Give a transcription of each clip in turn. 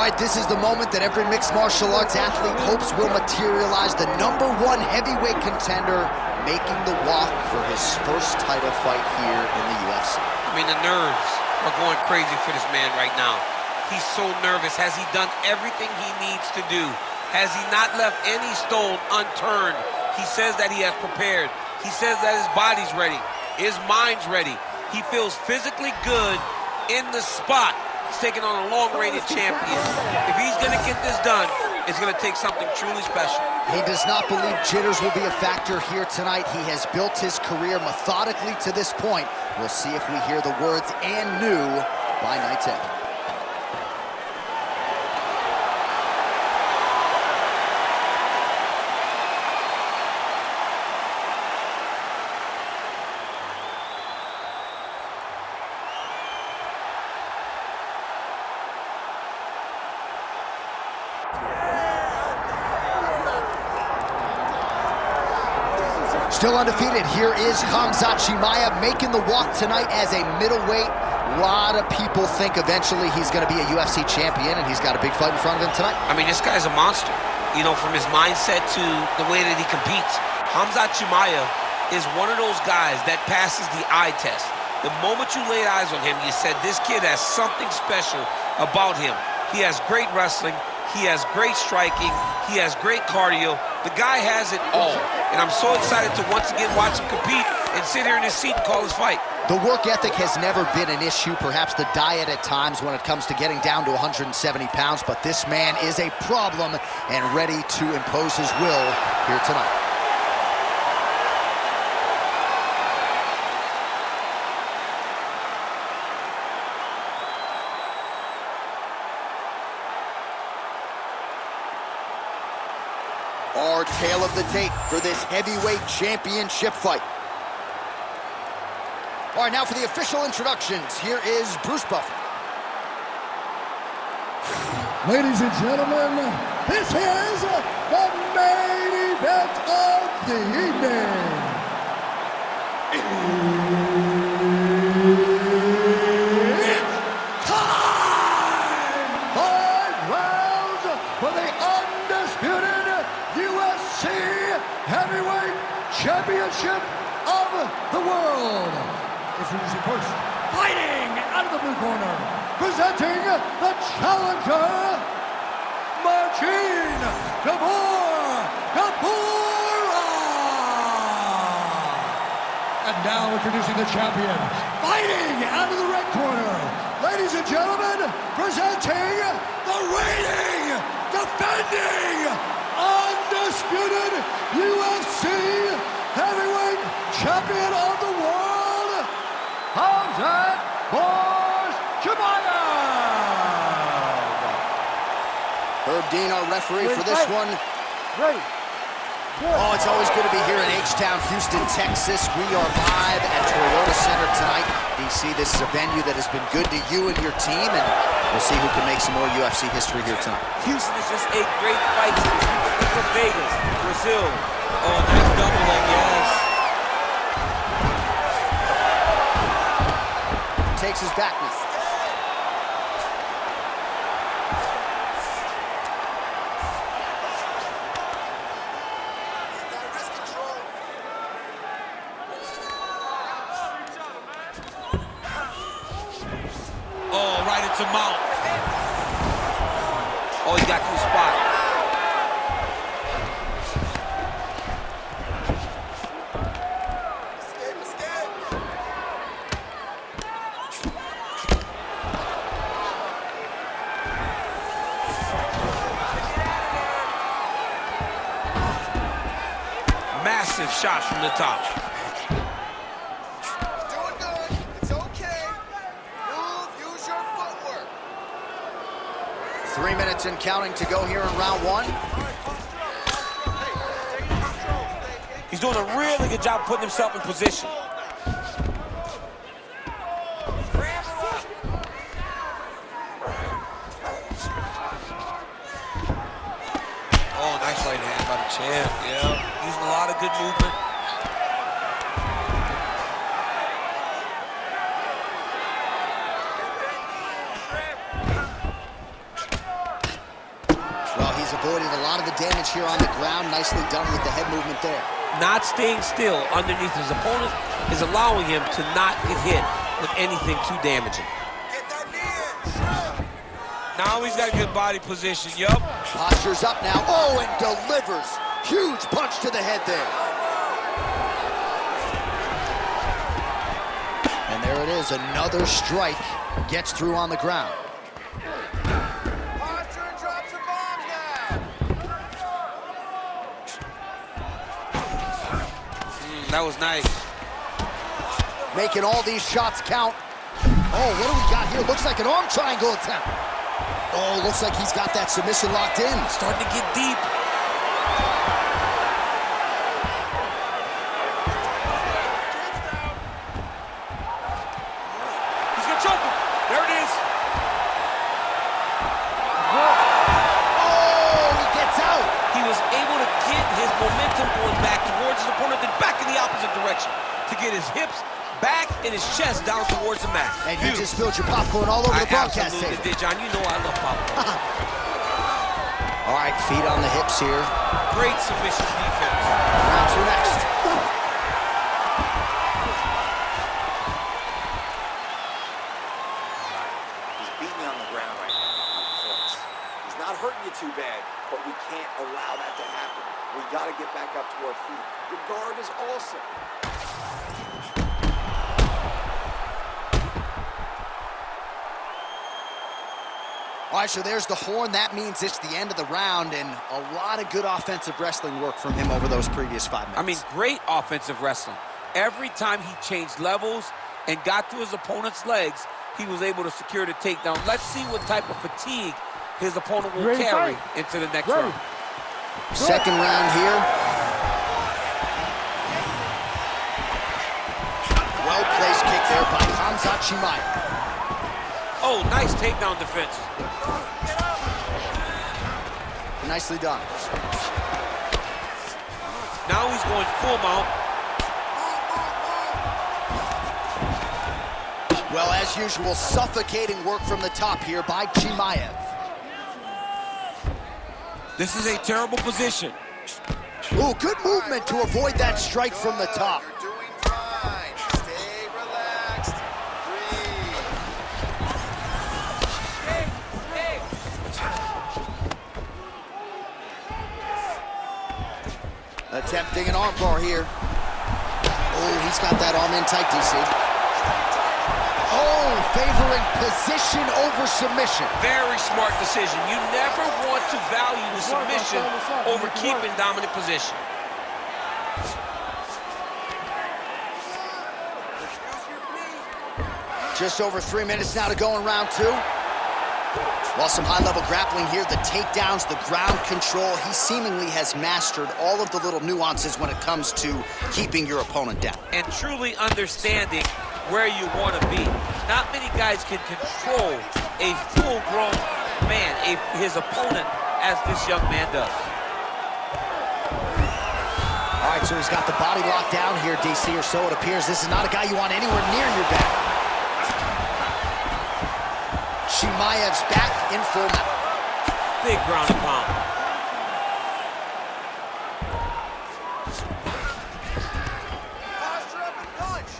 right, this is the moment that every mixed martial arts athlete hopes will materialize. The #1 heavyweight contender making the walk for his first title fight here in the UFC. I mean, the nerves are going crazy for this man right now. He's so nervous. Has he done everything he needs to do? Has he not left any stone unturned? He says that he has prepared. He says that his body's ready. His mind's ready. He feels physically good in the spot. He's taking on a long-rated champion. If he's going to get this done, it's going to take something truly special. He does not believe jitters will be a factor here tonight. He has built his career methodically to this point. We'll see if we hear the words "and new" by night's end. Still undefeated, here is Khamzat Chimaev making the walk tonight as a middleweight. A lot of people think eventually he's going to be a UFC champion, and he's got a big fight in front of him tonight. I mean, this guy's a monster. You know, from his mindset to the way that he competes. Khamzat Chimaev is one of those guys that passes the eye test. The moment you laid eyes on him, you said, this kid has something special about him. He has great wrestling. He has great striking. He has great cardio. The guy has it all. And I'm so excited to once again watch him compete and sit here in his seat and call his fight. The work ethic has never been an issue, perhaps the diet at times when it comes to getting down to 170 pounds, but this man is a problem and ready to impose his will here tonight. Our tale of the tape for this heavyweight championship fight. All right, now for the official introductions, here is Bruce Buffer. Ladies and gentlemen, this is the main event of the evening. It's time! 5 rounds for the undisputed UFC Heavyweight Championship of the world. Introducing first, fighting out of the blue corner, presenting the challenger, Marcin Tybura. And now introducing the champion, fighting out of the red corner, ladies and gentlemen, presenting the reigning, defending, undisputed UFC Heavyweight Champion of the world, Khamzat Chimaev. Herb Dean, our referee for this one. Ready. Oh, it's always good to be here in H-Town, Houston, Texas. We are live at Toyota Center tonight. DC, this is a venue that has been good to you and your team, and we'll see who can make some more UFC history here tonight. Houston is just a great fight city. People from Vegas, Brazil. Oh, nice double leg, yes. Takes his back knee. Oh, right into mount. Oh, he got to the spot. Massive shots from the top. Doing good. It's okay. Move, use your footwork. 3 minutes and counting to go here in round 1. He's doing a really good job putting himself in position. Oh, nice right hand by the champ, yeah. Using a lot of good movement. He's avoided a lot of the damage here on the ground. Nicely done with the head movement there. Not staying still underneath his opponent is allowing him to not get hit with anything too damaging. Now he's got a good body position, yup. Posture's up now. Oh, and delivers. Huge punch to the head there. And there it is, another strike. Gets through on the ground. Posture and drop some bombs now. That was nice. Making all these shots count. Oh, what do we got here? Looks like an arm triangle attempt. Oh, looks like he's got that submission locked in. Starting to get deep. He's gonna choke him. There it is. Oh, he gets out. He was able to get his momentum going back towards his opponent, then back in the opposite direction to get his hips back and his chest down towards the mat. And you just spilled your popcorn all over the broadcast absolutely table. did, John. You know I love popcorn. All right, feet on the hips here. Great submission defense. Round two next. He's beating you on the ground right now. He's not hurting you too bad, but we can't allow that to happen. We got to get back up to our feet. The guard is awesome. All right, so there's the horn. That means it's the end of the round, and a lot of good offensive wrestling work from him over those previous 5 minutes. I mean, great offensive wrestling. Every time he changed levels and got to his opponent's legs, he was able to secure the takedown. Let's see what type of fatigue his opponent will carry into the next round. Second round here. Well-placed kick there by Khamzat Chimaev. Oh, nice takedown defense. Nicely done. Now he's going full mount. Well, as usual, suffocating work from the top here by Chimaev. This is a terrible position. Ooh, good movement to avoid that strike from the top. You're doing fine. Stay relaxed. Breathe. Attempting an armbar here. Oh, he's got that arm in tight, DC. Oh, favoring position over submission. Very smart decision. You never want to value the submission over keeping dominant position. Just over 3 minutes now to go in round two. While some high-level grappling here, the takedowns, the ground control, he seemingly has mastered all of the little nuances when it comes to keeping your opponent down. And truly understanding where you want to be. Not many guys can control a full-grown man, his opponent, as this young man does. All right, so he's got the body locked down here, DC, or so it appears. This is not a guy you want anywhere near your back. Chimaev's back in full mount. Big ground and pound. Posture up and punch.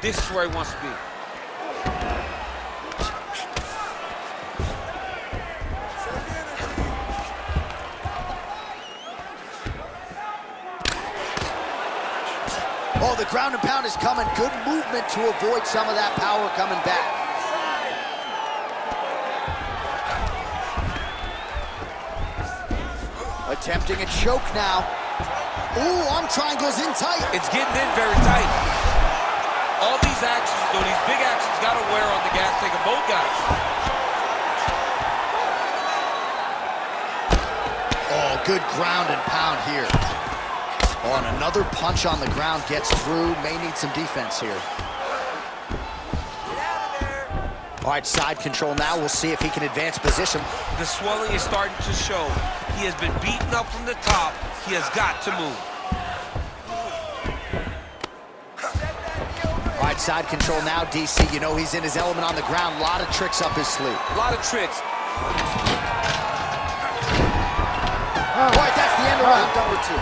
This is where he wants to be. Oh, the ground and pound is coming. Good movement to avoid some of that power coming back. Attempting a choke now. Ooh, arm triangle's in tight. It's getting in very tight. All these actions, though, these big actions got to wear on the gas tank of both guys. Oh, good ground and pound here. Oh, and another punch on the ground gets through. May need some defense here. All right, side control now. We'll see if he can advance position. The swelling is starting to show. He has been beaten up from the top. He has got to move. All right, side control now, DC. You know he's in his element on the ground. A lot of tricks up his sleeve. A lot of tricks. round number 2.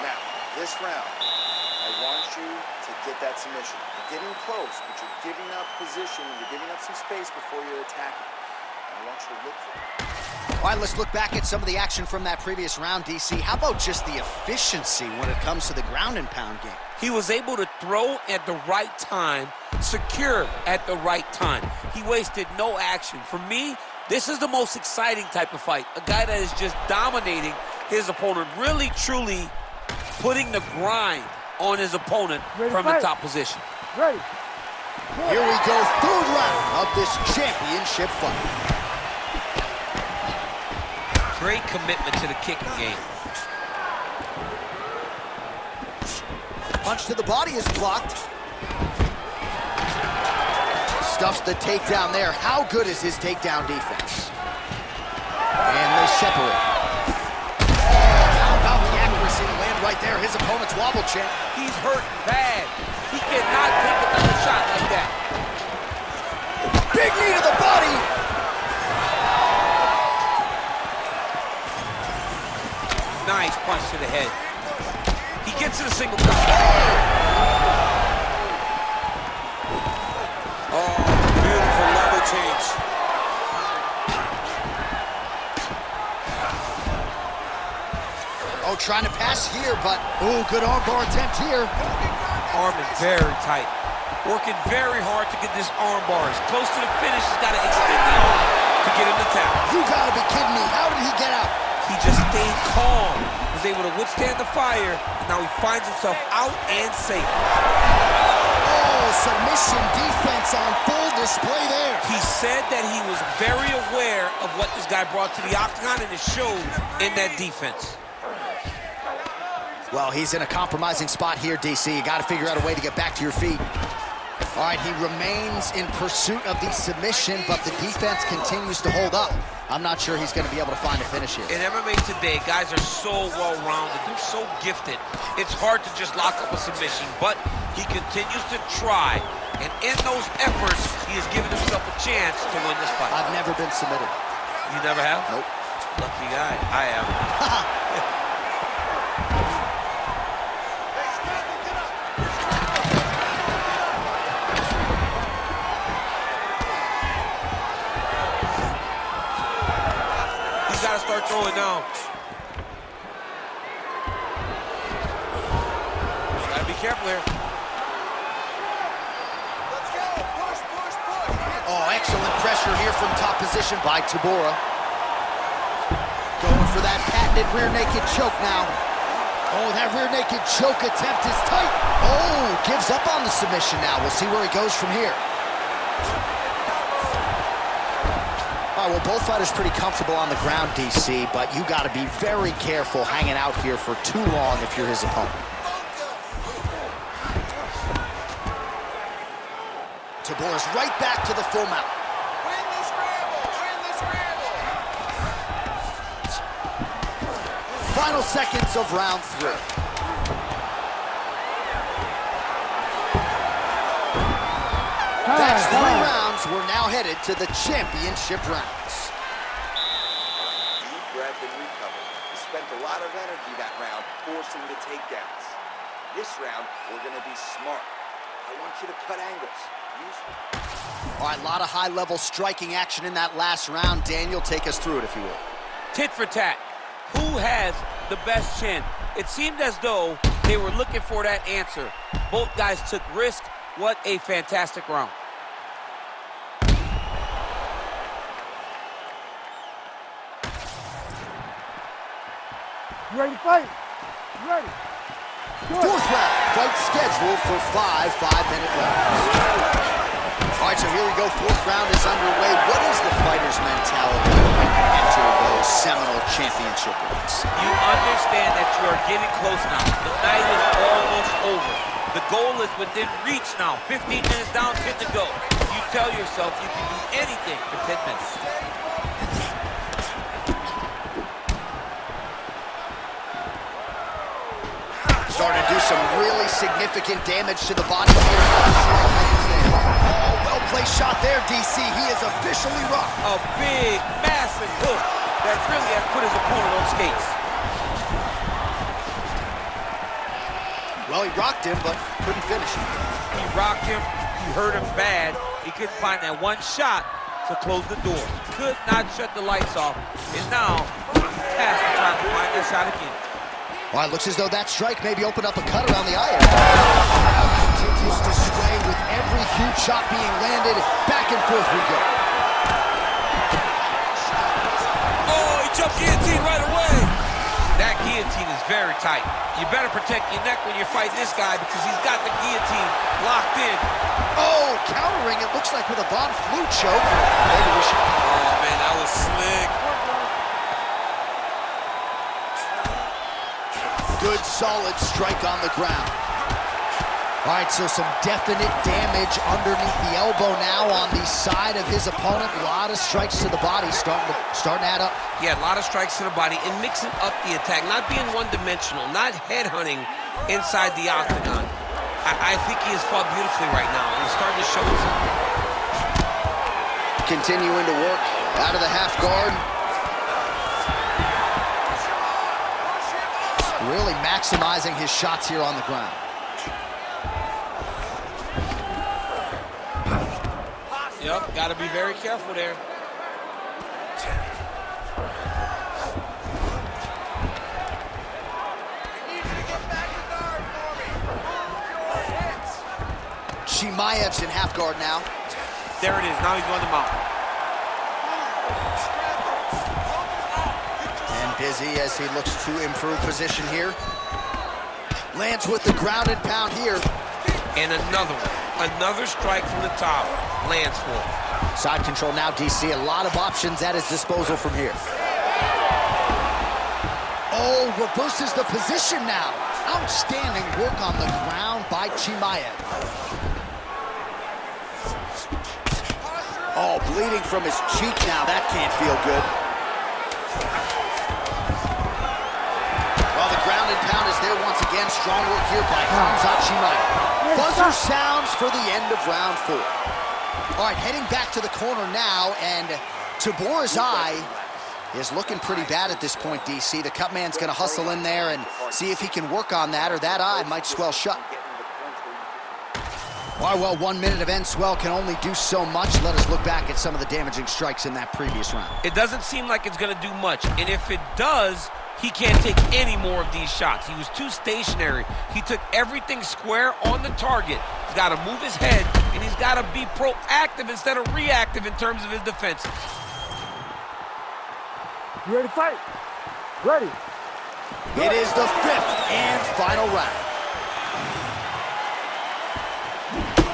Now, this round, I want you to get that submission. You're getting close, but you're giving up position. You're giving up some space before you're attacking. I want you to look for it. All right, let's look back at some of the action from that previous round, DC. How about just the efficiency when it comes to the ground and pound game? He was able to throw at the right time, secure at the right time. He wasted no action. For me, this is the most exciting type of fight. A guy that is just dominating his opponent, really, truly putting the grind on his opponent from the top position. Ready. Here we go, third round of this championship fight. Great commitment to the kicking game. Punch to the body is blocked. Stuffs the takedown there. How good is his takedown defense? And they separate. How about the accuracy to land right there? His opponent's wobble check. He's hurt bad. He cannot take another shot like that. Big knee to the body. Nice punch to the head. He gets to the single cut. Oh, beautiful level change. Oh, trying to pass here, but, ooh, good armbar attempt here. Arm is very tight. Working very hard to get this arm bar. He's close to the finish. He's got to extend the arm to get him to tap. You gotta be kidding me. How did he get out? He just stayed calm, was able to withstand the fire, and now he finds himself out and safe. Oh, submission defense on full display there. He said that he was very aware of what this guy brought to the octagon, and it showed in that defense. Well, he's in a compromising spot here, DC. You got to figure out a way to get back to your feet. All right, he remains in pursuit of the submission, but the defense continues to hold up. I'm not sure he's going to be able to find a finish here. In MMA today, guys are so well-rounded. They're so gifted. It's hard to just lock up a submission, but he continues to try. And in those efforts, he has given himself a chance to win this fight. I've never been submitted. You never have? Nope. Lucky guy. I am. Gotta start throwing now. Gotta be careful here. Let's go. Push, push, push. Oh, excellent pressure here from top position by Tybura. Going for that patented rear naked choke now. Oh, that rear naked choke attempt is tight. Oh, gives up on the submission now. We'll see where he goes from here. All right, well, both fighters pretty comfortable on the ground, DC, but you got to be very careful hanging out here for too long if you're his opponent. Tybura's right back to the full mount. Win the scramble. Win the scramble. Final seconds of round 3. That's 3 rounds. We're now headed to the championship rounds. Deep breath and recover. You spent a lot of energy that round forcing the takedowns. This round, we're going to be smart. I want you to cut angles. All right, a lot of high-level striking action in that last round. Daniel, take us through it, if you will. Tit for tat. Who has the best chin? It seemed as though they were looking for that answer. Both guys took risk. What a fantastic round. You ready to fight? You ready? Fourth round, fight scheduled for 5 5-minute rounds. All right, so here we go. Fourth round is underway. What is the fighter's mentality when you enter those seminal championship rounds? You understand that you are getting close now. The night is almost over. The goal is within reach now. 15 minutes down, 10 to go. You tell yourself you can do anything for 10 minutes. Starting to do some really significant damage to the body here. Oh, well-placed shot there, DC. He is officially rocked. A big, massive hook that really has put his opponent on skates. Well, he rocked him, but couldn't finish him. He rocked him, he hurt him bad. He couldn't find that one shot to close the door. Could not shut the lights off. And now, he's tasked with trying to find that shot again. Well, it looks as though that strike maybe opened up a cut around the eye area. Continues to sway with every huge shot being landed. Back and forth we go. Oh, he jumped guillotine right away. That guillotine is very tight. You better protect your neck when you're fighting this guy because he's got the guillotine locked in. Oh, countering, it looks like with a Von Flue choke. Maybe we should... Oh, man, that was slick. Good, solid strike on the ground. All right, so some definite damage underneath the elbow now on the side of his opponent. A lot of strikes to the body starting to add up. Yeah, a lot of strikes to the body and mixing up the attack, not being one-dimensional, not headhunting inside the octagon. I think he has fought beautifully right now, and he's starting to show something. Continuing to work out of the half guard. Really maximizing his shots here on the ground. Yep, got to be very careful there. Chimaev's in half guard now. There it is. Now he's going to mount. And busy as he looks to improve position here. Lands with the ground and pound here. And another one. Another strike from the top. Lands for him. Side control now, DC. A lot of options at his disposal from here. Oh, reverses the position now. Outstanding work on the ground by Chimaev. Oh, bleeding from his cheek now. That can't feel good. Well, the ground and pound is there once again. Strong work here by Khamzat Chimaev. Buzzer sounds for the end of round 4. All right, heading back to the corner now, and Tybura's eye is looking pretty bad at this point, DC. The cut man's going to hustle in there and see if he can work on that, or that eye might swell shut. All right, well, 1 minute of end swell can only do so much. Let us look back at some of the damaging strikes in that previous round. It doesn't seem like it's going to do much, and if it does, he can't take any more of these shots. He was too stationary. He took everything square on the target. He's got to move his head, and he's got to be proactive instead of reactive in terms of his defenses. You ready to fight? Ready. It is the 5th and final round.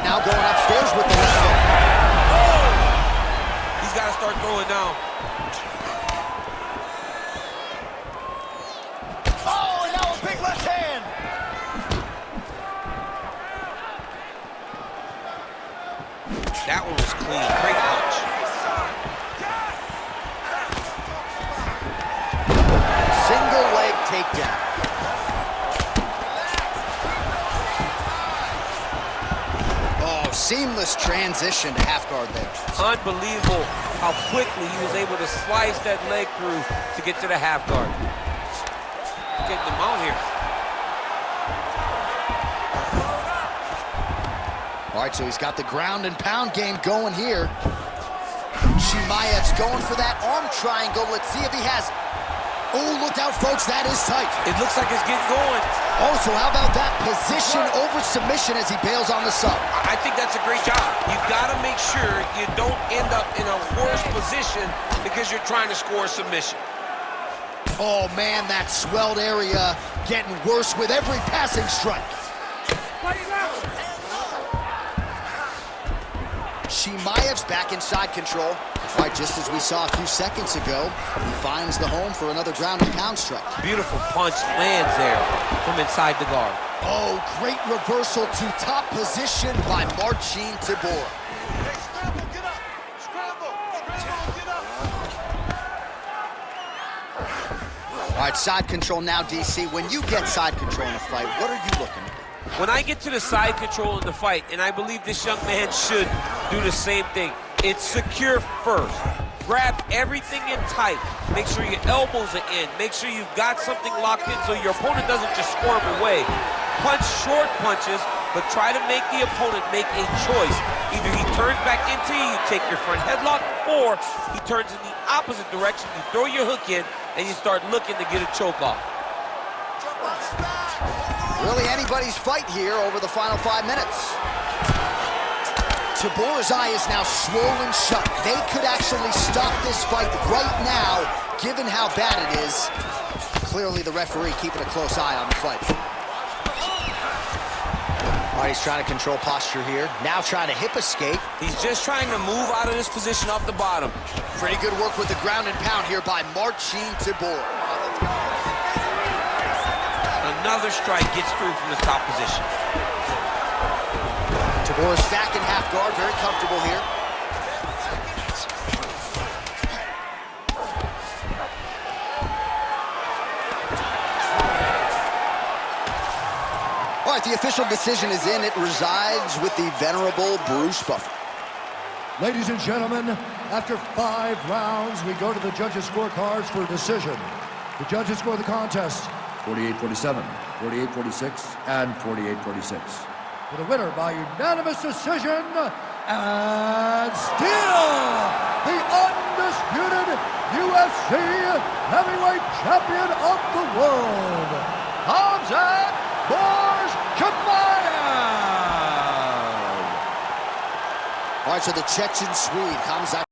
Now going upstairs with the left hook. Oh! He's got to start throwing now. Oh, and now a big left hand. That one was clean. Great punch. Single leg takedown. Oh, seamless transition to half guard there. Unbelievable how quickly he was able to slice that leg through to get to the half guard. Getting them out here. All right, so he's got the ground and pound game going here. Chimaev's going for that arm triangle. Let's see if he has it. Oh, look out, folks. That is tight. It looks like it's getting going. Oh, so how about that position over submission as he bails on the sub? I think that's a great job. You've got to make sure you don't end up in a worse position because you're trying to score a submission. Oh, man, that swelled area getting worse with every passing strike. Chimaev's back in side control. All right, just as we saw a few seconds ago, he finds the home for another ground and pound strike. Beautiful punch lands there from inside the guard. Oh, great reversal to top position by Marcin Tybura. Hey, scramble, get up! Scramble, get up! All right, side control now, DC. When you get side control in a fight, what are you looking at? When I get to the side control in the fight, and I believe this young man should do the same thing, it's secure first. Grab everything in tight. Make sure your elbows are in. Make sure you've got something locked in so your opponent doesn't just squirm away. Punch short punches, but try to make the opponent make a choice. Either he turns back into you, you take your front headlock, or he turns in the opposite direction, you throw your hook in, and you start looking to get a choke off. Really anybody's fight here over the final 5 minutes. Tybura's eye is now swollen shut. They could actually stop this fight right now, given how bad it is. Clearly the referee keeping a close eye on the fight. All right, he's trying to control posture here. Now trying to hip escape. He's just trying to move out of this position off the bottom. Pretty good work with the ground and pound here by Marcin Tybura. Another strike gets through from the top position. Tybura's back in half guard, very comfortable here. All right, the official decision is in. It resides with the venerable Bruce Buffer. Ladies and gentlemen, after 5 rounds, we go to the judges' scorecards for a decision. The judges score the contest 48-47, 48-46, and 48-46. For the winner by unanimous decision, and still the undisputed UFC heavyweight champion of the world, Khamzat Chimaev. All right, so the Chechen Swede, Khamzat